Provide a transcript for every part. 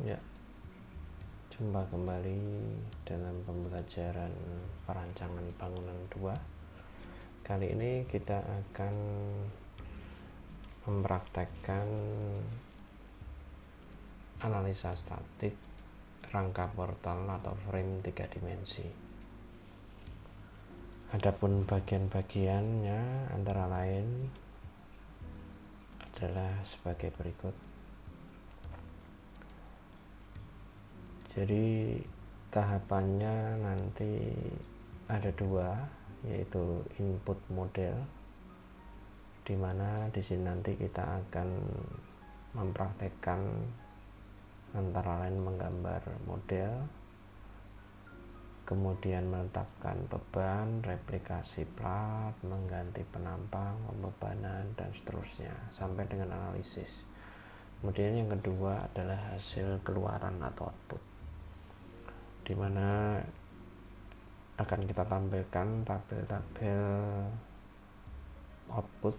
Ya, jumpa kembali dalam pembelajaran perancangan bangunan 2. Kali ini kita akan mempraktekkan analisa statik rangka portal atau frame 3 dimensi. Adapun bagian-bagiannya antara lain adalah sebagai berikut. Jadi tahapannya nanti ada 2, yaitu input model, di mana di sini nanti kita akan mempraktekkan antara lain menggambar model, kemudian menetapkan beban, replikasi plat, mengganti penampang, pembebanan, dan seterusnya sampai dengan analisis. Kemudian yang kedua adalah hasil keluaran atau output, di mana akan kita tampilkan tabel-tabel output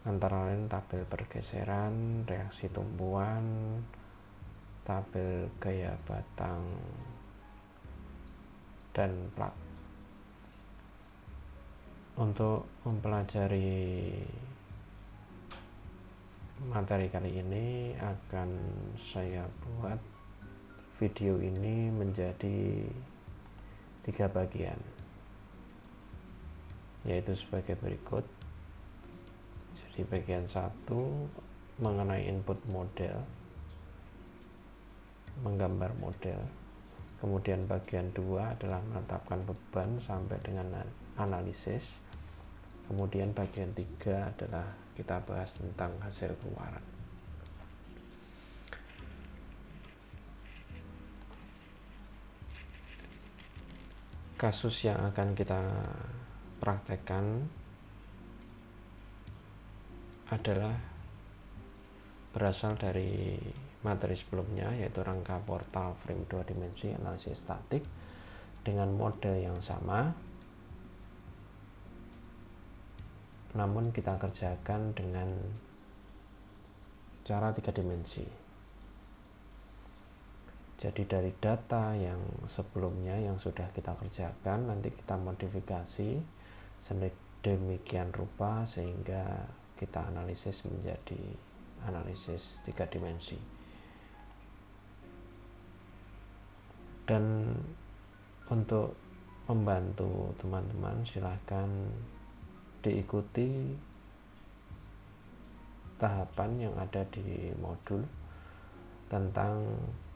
antara lain tabel pergeseran, reaksi tumpuan, tabel gaya batang, dan plat. Untuk mempelajari materi kali ini akan saya buat video ini menjadi 3 bagian, yaitu sebagai berikut. Jadi bagian 1 mengenai input model, menggambar model. Kemudian bagian 2 adalah menetapkan beban sampai dengan analisis. Kemudian bagian 3 adalah kita bahas tentang hasil keluaran. Kasus yang akan kita praktekkan adalah berasal dari materi sebelumnya, yaitu rangka portal frame 2 dimensi analisis statik dengan model yang sama, namun kita kerjakan dengan cara 3 dimensi. Jadi dari data yang sebelumnya yang sudah kita kerjakan, nanti kita modifikasi sedemikian rupa sehingga kita analisis menjadi analisis 3 dimensi. Dan untuk membantu teman-teman, silahkan diikuti tahapan yang ada di modul tentang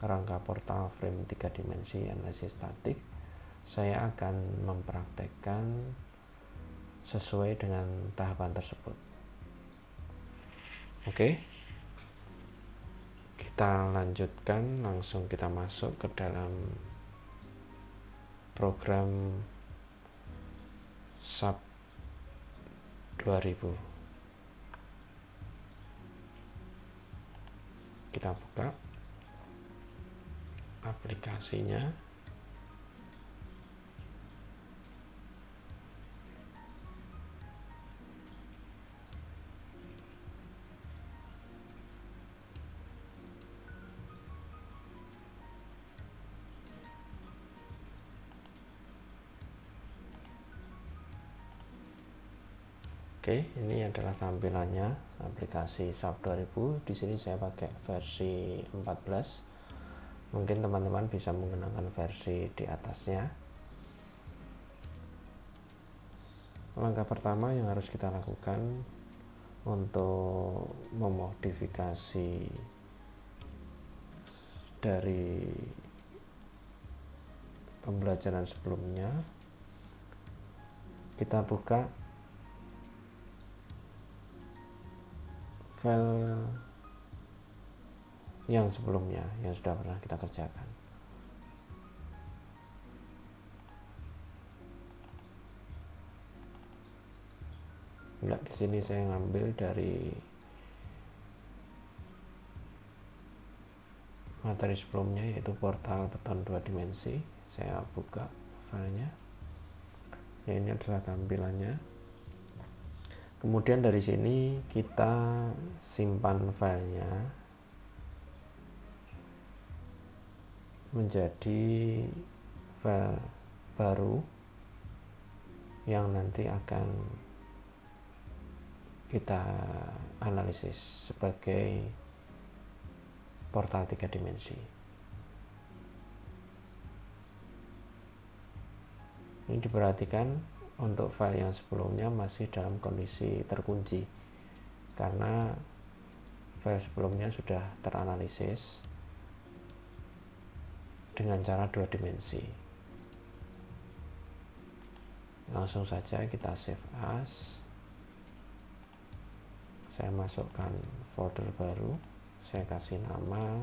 rangka portal frame 3 dimensi analisis statik. Saya akan mempraktekkan sesuai dengan tahapan tersebut. Oke, kita lanjutkan, langsung kita masuk ke dalam program SAP 2000. Kita buka aplikasinya. Oke, ini adalah tampilannya aplikasi SAP 2000. Di sini saya pakai versi 14. Mungkin teman-teman bisa menggunakan versi di atasnya. Langkah pertama yang harus kita lakukan untuk memodifikasi dari pembelajaran sebelumnya, kita buka file yang sebelumnya yang sudah pernah kita kerjakan. Nah, di sini saya ngambil dari materi sebelumnya, yaitu portal beton 2 dimensi. Saya buka filenya. Ya, ini adalah tampilannya. Kemudian dari sini kita simpan filenya menjadi file baru yang nanti akan kita analisis sebagai portal 3 dimensi. Ini diperhatikan untuk file yang sebelumnya masih dalam kondisi terkunci karena file sebelumnya sudah teranalisis dengan cara 2 dimensi. Langsung saja kita save as. Saya masukkan folder baru, saya kasih nama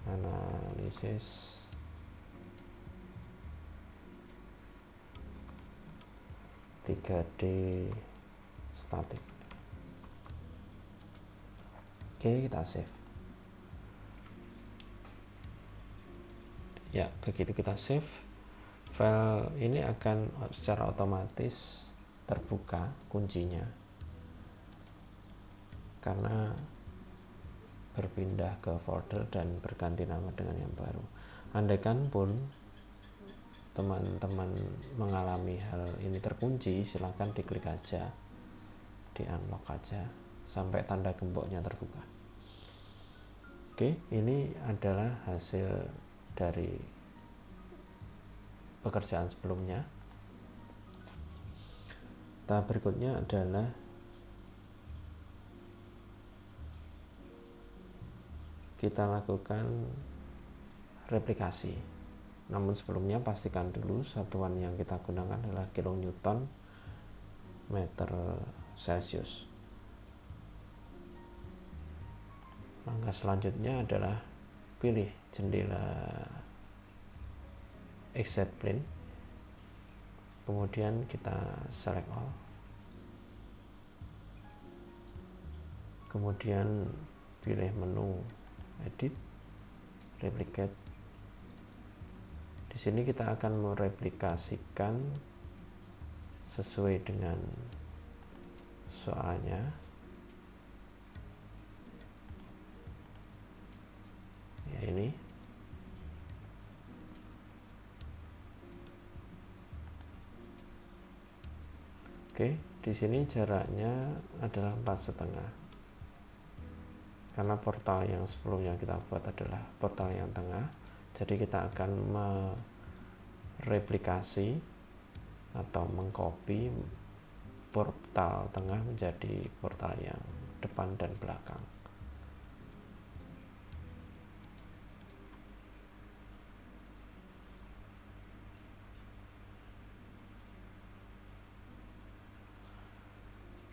analisis (3D) static. Oke, kita save. Ya, begitu kita save, file ini akan secara otomatis terbuka kuncinya karena berpindah ke folder dan berganti nama dengan yang baru. Andaikan pun teman-teman mengalami hal ini terkunci, silahkan diklik aja, di unlock aja sampai tanda gemboknya terbuka. Oke, ini adalah hasil dari pekerjaan sebelumnya. Tahap berikutnya adalah kita lakukan replikasi. Namun sebelumnya pastikan dulu satuan yang kita gunakan adalah kilonewton meter Celsius. Langkah selanjutnya adalah pilih jendela exit plane, kemudian kita select all, kemudian pilih menu edit, replicate. Di sini kita akan mereplikasikan sesuai dengan soalnya. Ya, ini. Oke, di sini jaraknya adalah 4,5. Karena portal yang sebelumnya kita buat adalah portal yang tengah, jadi kita akan mereplikasi atau mengcopy portal tengah menjadi portal yang depan dan belakang.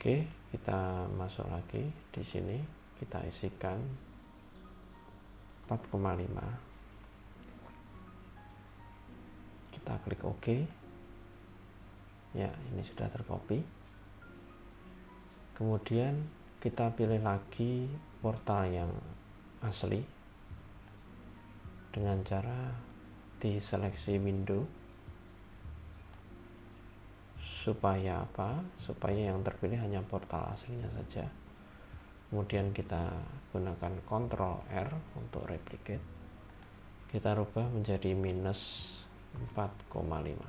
Oke, kita masuk lagi di sini, kita isikan 4,5. Kita klik OK. Ya, ini sudah tercopy. Kemudian kita pilih lagi portal yang asli dengan cara diseleksi window. Supaya apa? Supaya yang terpilih hanya portal aslinya saja. Kemudian kita gunakan Ctrl R untuk replicate. Kita rubah menjadi minus 4,5.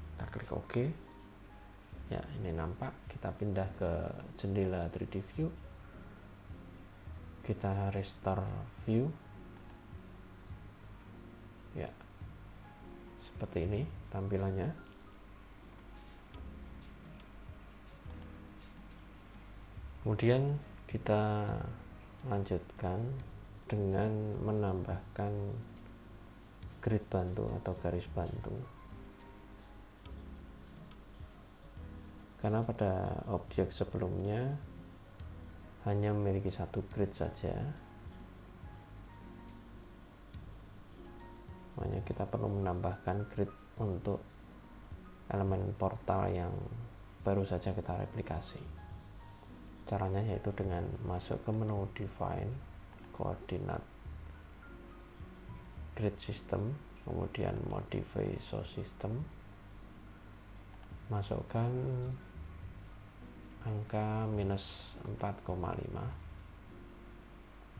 Kita klik OK. Ya, ini nampak. Kita pindah ke jendela 3D view. Kita restore view. Ya, seperti ini tampilannya. Kemudian kita lanjutkan dengan menambahkan grid bantu atau garis bantu. Karena pada objek sebelumnya hanya memiliki satu grid saja, makanya kita perlu menambahkan grid untuk elemen portal yang baru saja kita replikasi. Caranya yaitu dengan masuk ke menu define coordinate grid system, kemudian modify source system, masukkan angka minus 4,5,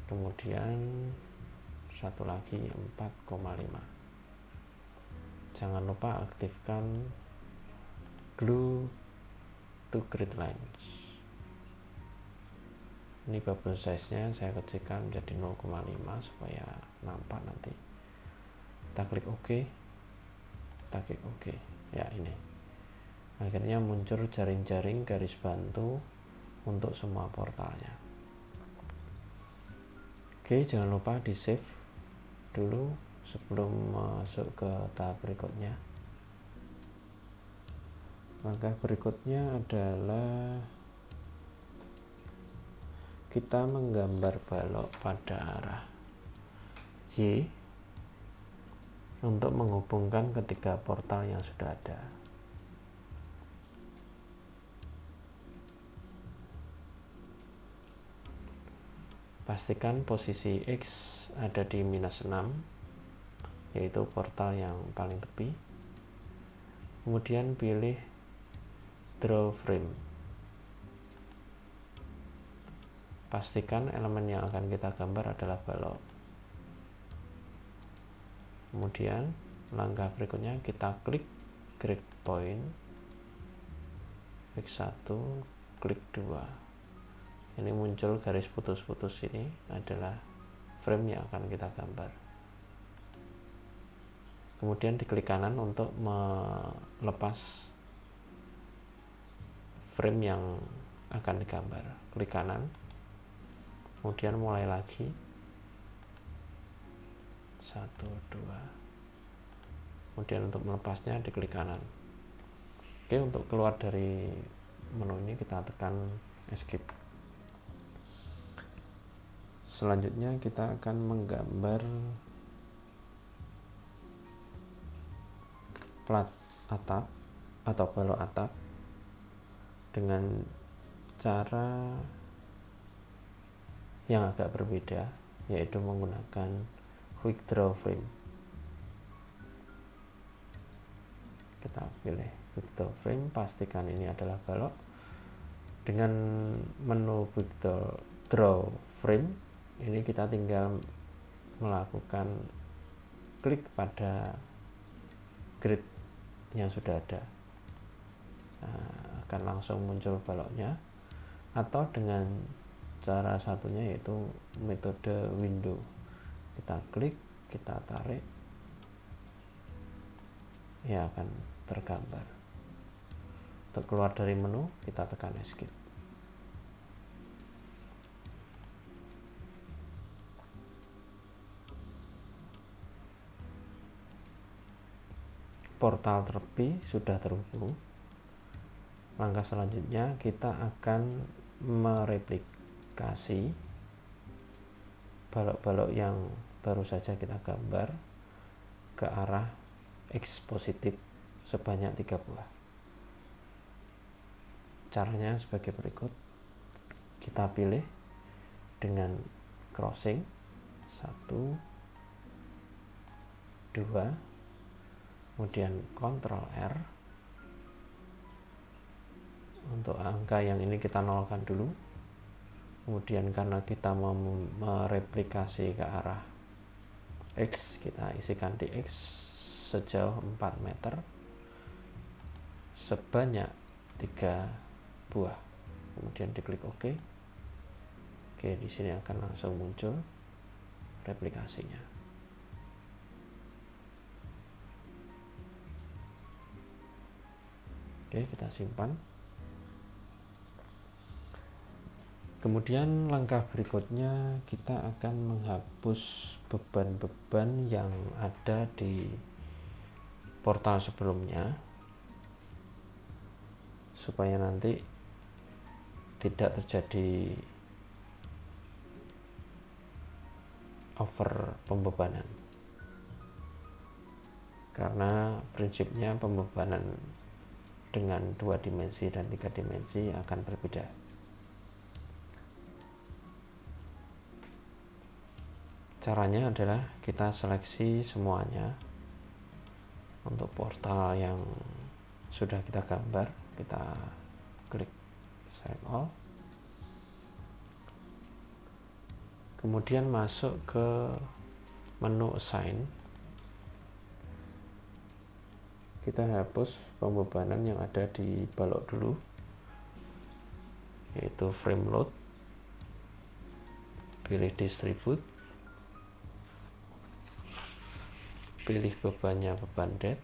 kemudian satu lagi 4,5. Jangan lupa aktifkan glue to grid lines. Ini bubble size nya saya kecilkan menjadi 0,5 supaya nampak nanti. Kita klik OK, kita klik OK. Ya, ini akhirnya muncul jaring-jaring garis bantu untuk semua portalnya. Oke, jangan lupa di save dulu sebelum masuk ke tahap berikutnya. Langkah berikutnya adalah kita menggambar balok pada arah Y untuk menghubungkan ketiga portal yang sudah ada. Pastikan posisi X ada di -6, yaitu portal yang paling tepi. Kemudian pilih draw frame. Pastikan elemen yang akan kita gambar adalah balok. Kemudian langkah berikutnya kita klik grid point, klik 1, klik 2. Ini muncul garis putus-putus, ini adalah frame yang akan kita gambar. Kemudian diklik kanan untuk melepas frame yang akan digambar. Klik kanan, kemudian mulai lagi 1, 2. Kemudian untuk melepasnya diklik kanan. Oke, untuk keluar dari menu ini kita tekan escape. Selanjutnya kita akan menggambar plat atap atau balok atap dengan cara yang agak berbeda, yaitu menggunakan quick draw frame. Kita pilih quick draw frame, pastikan ini adalah balok. Dengan menu quick draw frame ini kita tinggal melakukan klik pada grid yang sudah ada. Akan langsung muncul baloknya, atau dengan cara satunya yaitu metode window. Kita klik, kita tarik, ya akan tergambar. Untuk keluar dari menu kita tekan escape. Portal tepi sudah terhubung. Langkah selanjutnya kita akan mereplikasi balok-balok yang baru saja kita gambar ke arah X positif sebanyak 3 buah. Caranya sebagai berikut. Kita pilih dengan crossing 1, 2, kemudian Ctrl R. Untuk angka yang ini kita nolkan dulu. Kemudian karena kita mau mereplikasi ke arah X, kita isikan di X sejauh 4 meter sebanyak 3 buah. Kemudian diklik OK. Oke, di sini akan langsung muncul replikasinya. Oke, kita simpan. Kemudian langkah berikutnya kita akan menghapus beban-beban yang ada di portal sebelumnya, supaya nanti tidak terjadi over pembebanan. Karena prinsipnya pembebanan dengan 2 dimensi dan 3 dimensi akan berbeda. Caranya adalah kita seleksi semuanya. Untuk portal yang sudah kita gambar, kita klik select all. Kemudian masuk ke menu assign, kita hapus pembebanan yang ada di balok dulu, yaitu frame load, pilih distribute, pilih bebannya beban dead,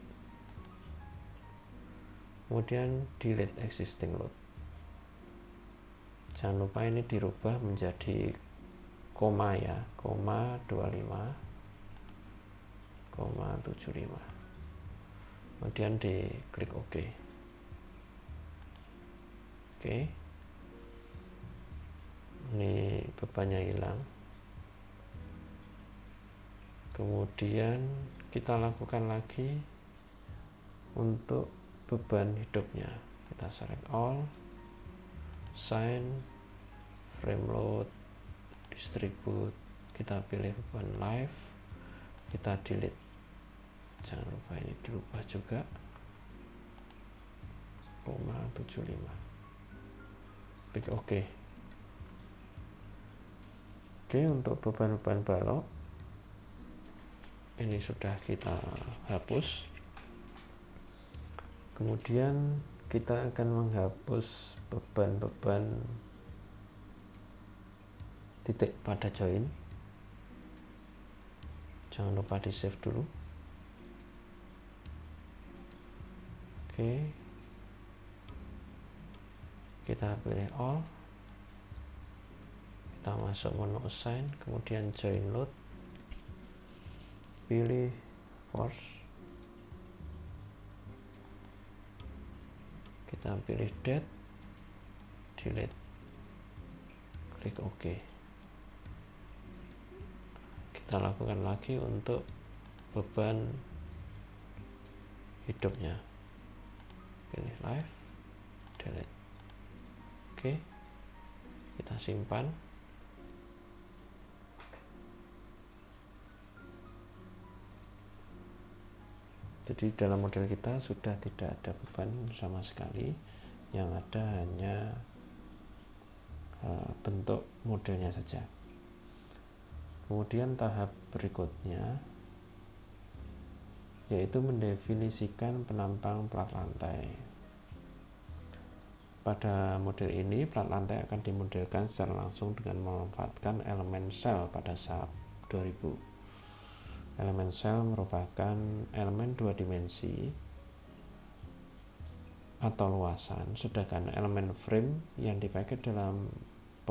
kemudian delete existing load. Jangan lupa ini dirubah menjadi koma ya, koma 25,75, kemudian diklik OK. Oke, ini bebannya hilang. Kemudian kita lakukan lagi untuk beban hidupnya. Kita select all, assign, frame load, distribute, kita pilih beban live, kita delete. Jangan lupa ini dirubah juga, 0,75, klik OK. Oke, untuk beban-beban balok ini sudah kita hapus. Kemudian kita akan menghapus beban-beban titik pada join. Jangan lupa di save dulu. Oke, kita pilih all, kita masuk menu assign, kemudian join load, pilih force, kita pilih dead, delete, klik OK. Kita lakukan lagi untuk beban hidupnya, pilih live, delete. Oke, kita simpan. Jadi dalam model kita sudah tidak ada beban sama sekali, yang ada hanya bentuk modelnya saja. Kemudian tahap berikutnya yaitu mendefinisikan penampang plat lantai. Pada model ini plat lantai akan dimodelkan secara langsung dengan memanfaatkan elemen sel pada SAP 2000. Elemen sel merupakan elemen dua dimensi atau luasan, sedangkan elemen frame yang dipakai dalam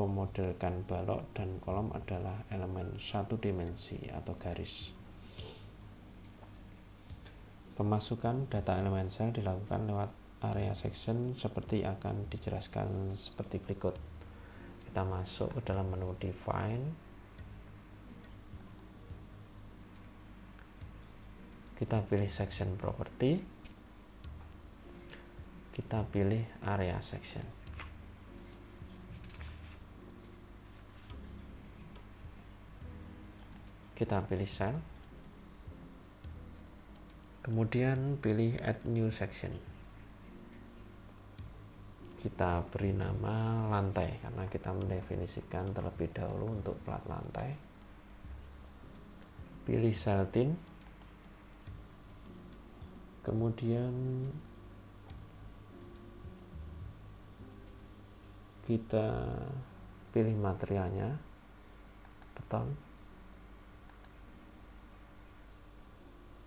memodelkan balok dan kolom adalah elemen satu dimensi atau garis. Pemasukan data elemen sel dilakukan lewat area section seperti akan dijelaskan seperti berikut. Kita masuk ke dalam menu define, kita pilih section property, kita pilih area section, kita pilih cell, kemudian pilih add new section. Kita beri nama lantai karena kita mendefinisikan terlebih dahulu untuk plat lantai. Pilih cell tin, kemudian kita pilih materialnya, beton,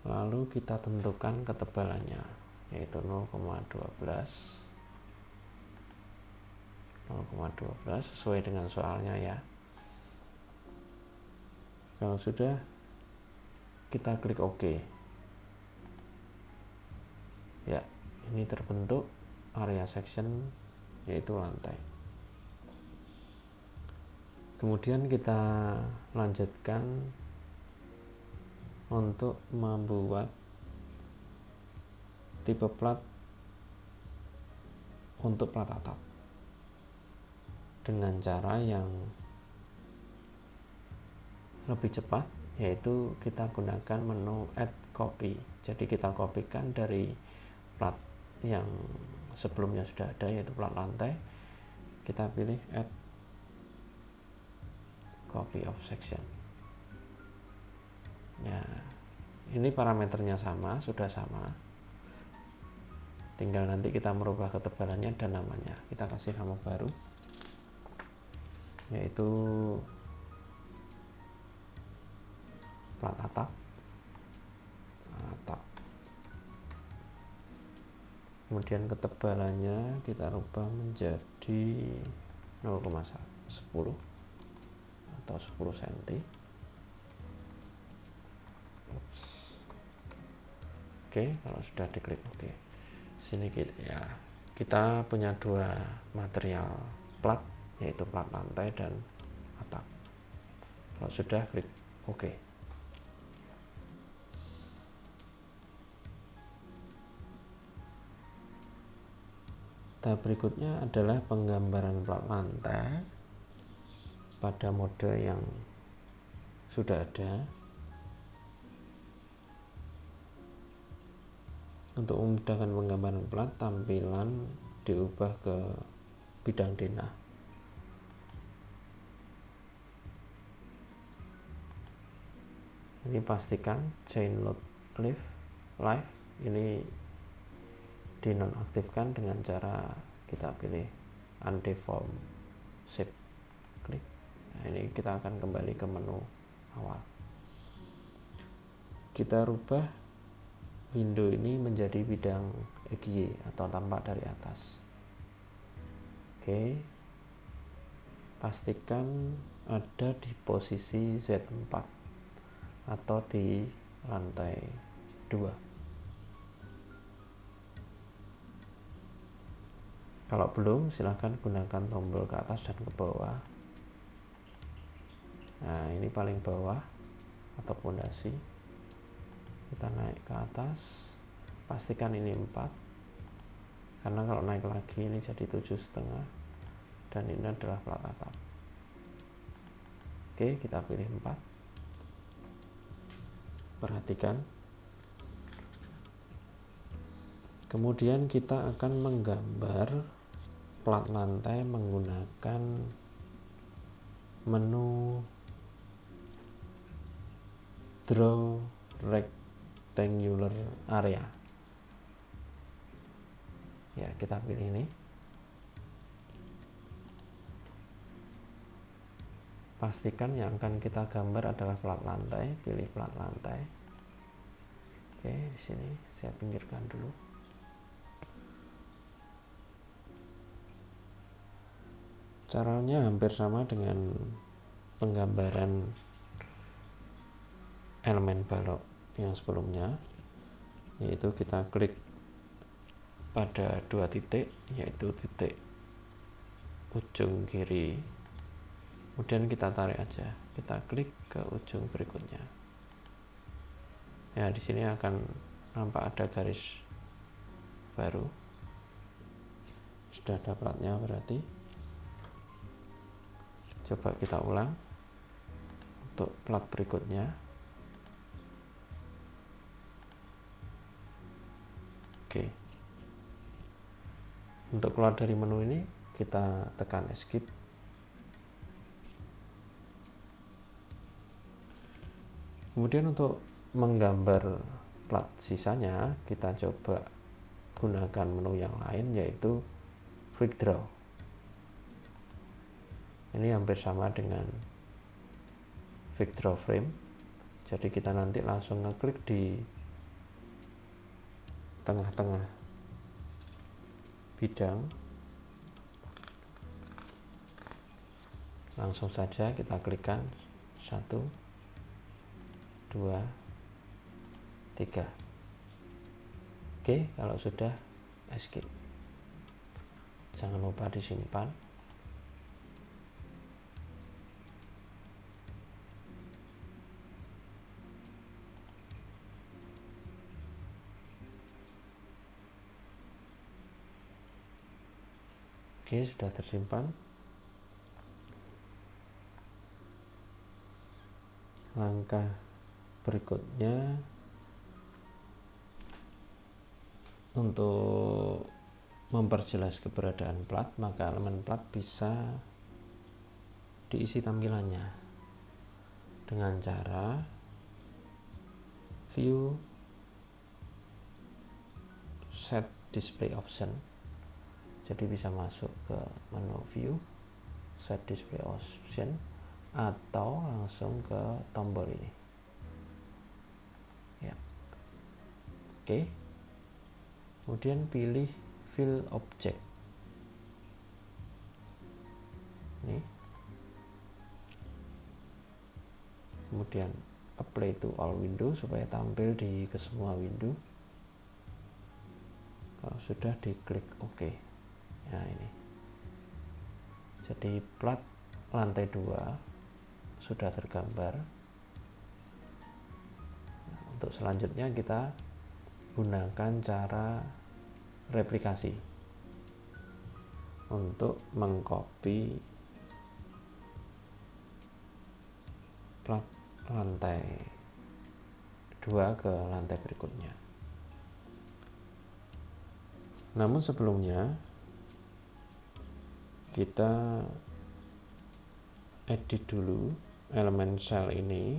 lalu kita tentukan ketebalannya yaitu 0,12 sesuai dengan soalnya ya. Kalau sudah, kita klik OK. Ya, ini terbentuk area section yaitu lantai. Kemudian kita lanjutkan untuk membuat tipe plat untuk plat atap dengan cara yang lebih cepat, yaitu kita gunakan menu add copy. Jadi kita kopikan dari plat yang sebelumnya sudah ada yaitu plat lantai, kita pilih add copy of section. Ya, ini parameternya sama, sudah sama, tinggal nanti kita merubah ketebalannya dan namanya. Kita kasih nama baru, yaitu plat atap. Kemudian ketebalannya kita rubah menjadi 0,10 atau 10 cm. Oke, kalau sudah diklik oke. Sini kita punya dua material plat, yaitu plat lantai dan atap. Kalau sudah, klik oke. Tahap berikutnya adalah penggambaran plat lantai pada mode yang sudah ada. Untuk memudahkan penggambaran plat, tampilan diubah ke bidang denah. Ini pastikan chain load live ini dinonaktifkan dengan cara kita pilih undeform shape, klik. Nah, ini kita akan kembali ke menu awal. Kita rubah window ini menjadi bidang EGY atau tampak dari atas. Oke, pastikan ada di posisi Z4 atau di lantai 2. Kalau belum, silahkan gunakan tombol ke atas dan ke bawah. Nah, ini paling bawah atau pondasi. Kita naik ke atas, pastikan ini 4, karena kalau naik lagi ini jadi 7,5, dan ini adalah plat atap. Oke, kita pilih 4. Perhatikan. Kemudian kita akan menggambar plat lantai menggunakan menu draw rectangular area. Ya, kita pilih ini. Pastikan yang akan kita gambar adalah plat lantai, pilih plat lantai. Oke, di sini saya pinggirkan dulu. Caranya hampir sama dengan penggambaran elemen balok yang sebelumnya, yaitu kita klik pada 2 titik, yaitu titik ujung kiri, kemudian kita tarik aja, kita klik ke ujung berikutnya. Ya, di sini akan nampak ada garis baru, sudah ada platnya berarti. Coba kita ulang untuk plat berikutnya. Oke, untuk keluar dari menu ini kita tekan escape. Kemudian untuk menggambar plat sisanya, kita coba gunakan menu yang lain, yaitu quick draw. Ini hampir sama dengan quick draw frame, jadi kita nanti langsung ngeklik di tengah-tengah bidang, langsung saja kita klikkan 1, 2, 3. Oke, kalau sudah escape. Jangan lupa disimpan. Oke, sudah tersimpan. Langkah berikutnya untuk memperjelas keberadaan plat, maka elemen plat bisa diisi tampilannya dengan cara view set display option. Jadi bisa masuk ke menu view set display option atau langsung ke tombol ini ya. Oke, kemudian pilih fill object ini, kemudian apply to all window supaya tampil di ke semua window. Kalau sudah, diklik OK. Nah ini, jadi plat lantai 2 sudah tergambar. Nah, untuk selanjutnya kita gunakan cara replikasi untuk mengcopy plat lantai 2 ke lantai berikutnya. Namun sebelumnya kita edit dulu elemen sel ini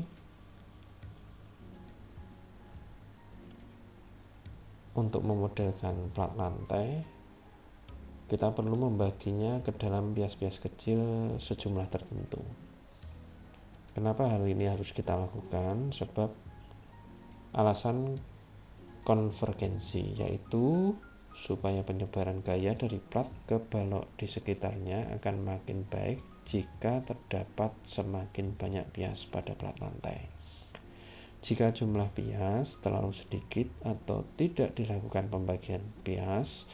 untuk memodelkan plat lantai. Kita perlu membaginya ke dalam bias-bias kecil sejumlah tertentu. Kenapa hal ini harus kita lakukan? Sebab alasan konvergensi, yaitu supaya penyebaran gaya dari plat ke balok di sekitarnya akan makin baik jika terdapat semakin banyak bias pada plat lantai. Jika jumlah bias terlalu sedikit atau tidak dilakukan pembagian bias,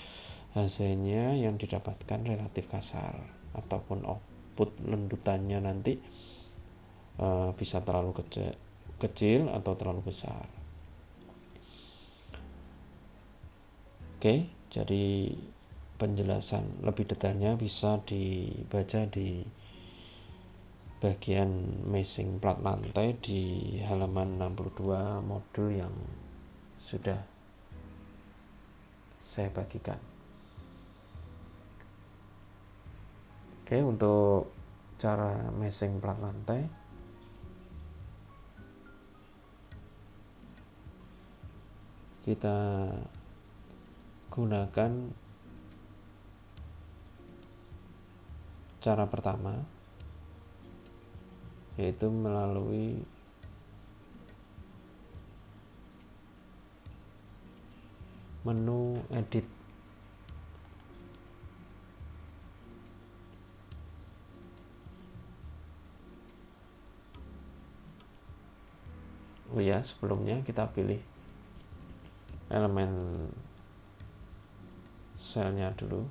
hasilnya yang didapatkan relatif kasar ataupun output lendutannya nanti bisa terlalu kecil atau terlalu besar. Oke, jadi penjelasan lebih detailnya bisa dibaca di bagian meshing plat lantai di halaman 62 modul yang sudah saya bagikan. Oke, untuk cara meshing plat lantai, kita gunakan cara pertama, yaitu melalui menu edit. Oh ya, sebelumnya kita pilih elemen selnya dulu.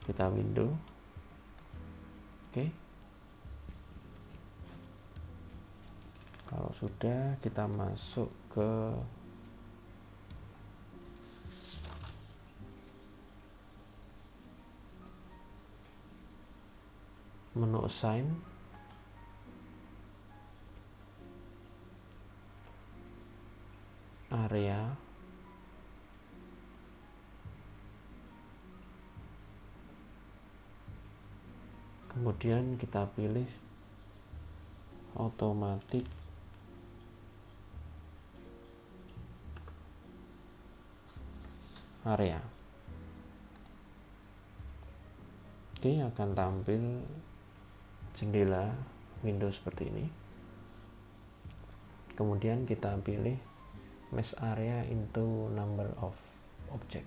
Kita window. Oke. Kalau sudah, kita masuk ke menu assign, area, kemudian kita pilih automatic area. Oke, akan tampil jendela Windows seperti ini. Kemudian kita pilih mesh area into number of object.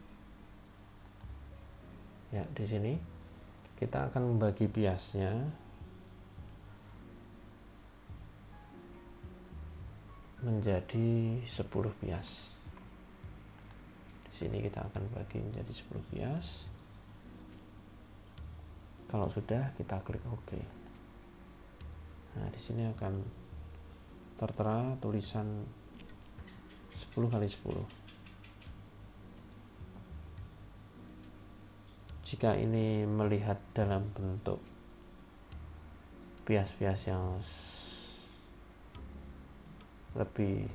Ya, di sini kita akan membagi biasnya menjadi 10 bias. Di sini kita akan bagi menjadi 10 bias. Kalau sudah, kita klik OK. Nah, di sini akan tertera tulisan 10x10. Jika ini melihat dalam bentuk bias-bias yang lebih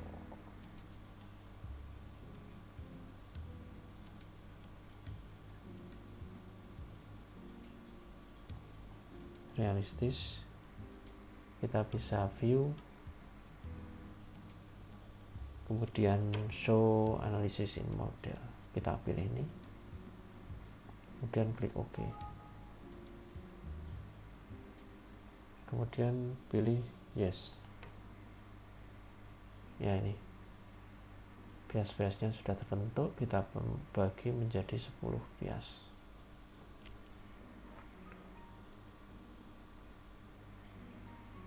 realistis, kita bisa view, kemudian show analysis in model, kita pilih ini, kemudian klik OK, kemudian pilih yes. Ya, ini bias-biasnya sudah terbentuk, kita bagi menjadi 10 bias.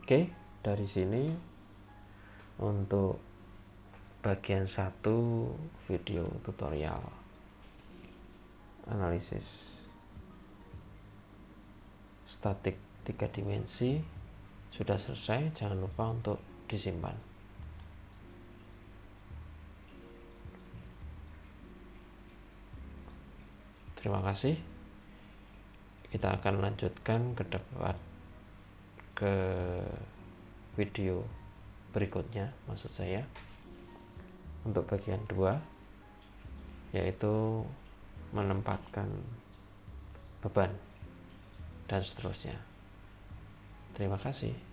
Oke, dari sini untuk bagian 1 video tutorial analisis statik 3 dimensi sudah selesai. Jangan lupa untuk disimpan. Terima kasih. Kita akan lanjutkan ke video berikutnya, maksud saya untuk bagian 2, yaitu menempatkan beban dan seterusnya. Terima kasih.